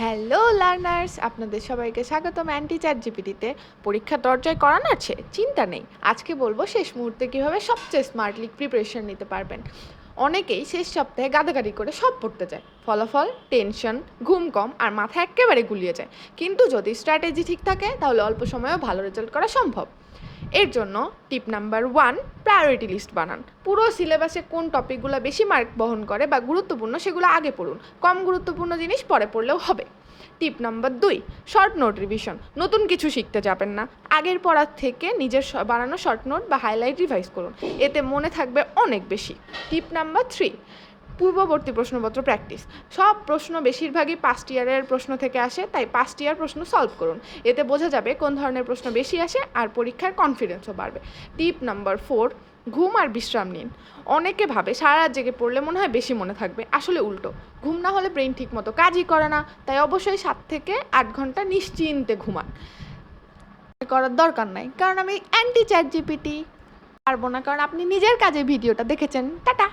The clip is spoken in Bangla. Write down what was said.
হ্যালো লার্নার্স, আপনাদের সবাইকে স্বাগতম অ্যান্টি চ্যাট জিপিটিতে। পরীক্ষার দরজায় করানো আছে, চিন্তা নেই। আজকে বলবো শেষ মুহূর্তে কীভাবে সবচেয়ে স্মার্টলি প্রিপারেশন নিতে পারবেন। অনেকেই শেষ সপ্তাহে গাদাগাদি করে সব পড়তে যায়, ফলাফল টেনশন, ঘুম কম আর মাথা একেবারে গুলিয়ে যায়। কিন্তু যদি স্ট্র্যাটেজি ঠিক থাকে তাহলে অল্প সময়েও ভালো রেজাল্ট করা সম্ভব। এর জন্য টিপ নাম্বার 1, প্রায়োরিটি লিস্ট বানান। পুরো সিলেবাসে কোন টপিকগুলো বেশি মার্ক বহন করে বা গুরুত্বপূর্ণ সেগুলো আগে পড়ুন, কম গুরুত্বপূর্ণ জিনিস পরে পড়লেও হবে। টিপ নাম্বার 2, শর্ট নোট রিভিশন। নতুন কিছু শিখতে যাবেন না, আগের পড়ার থেকে নিজের বানানো শর্ট নোট বা হাইলাইট রিভাইজ করুন, এতে মনে থাকবে অনেক বেশি। টিপ নাম্বার 3, পূর্ববর্তী প্রশ্নপত্র প্র্যাকটিস। সব প্রশ্ন বেশিরভাগই পাস্ট ইয়ারের প্রশ্ন থেকে আসে, তাই পাস্ট ইয়ার প্রশ্ন সলভ করুন, এতে বোঝা যাবে কোন ধরনের প্রশ্ন বেশি আসে আর পরীক্ষার কনফিডেন্সও বাড়বে। টিপ নাম্বার 4, ঘুম আর বিশ্রাম নিন। অনেকে ভাবে সারা রাত জেগে পড়লে মনে হয় বেশি মনে থাকবে, আসলে উল্টো। ঘুম না হলে ব্রেন ঠিক মতো কাজই করে না, তাই অবশ্যই 7 থেকে 8 ঘন্টা নিশ্চিন্তে ঘুমান। করার দরকার নাই, কারণ আমি অ্যান্টি চ্যাট জিপিটি। পারবো না, কারণ আপনি নিজের কাজে ভিডিওটা দেখেছেন। টাটা।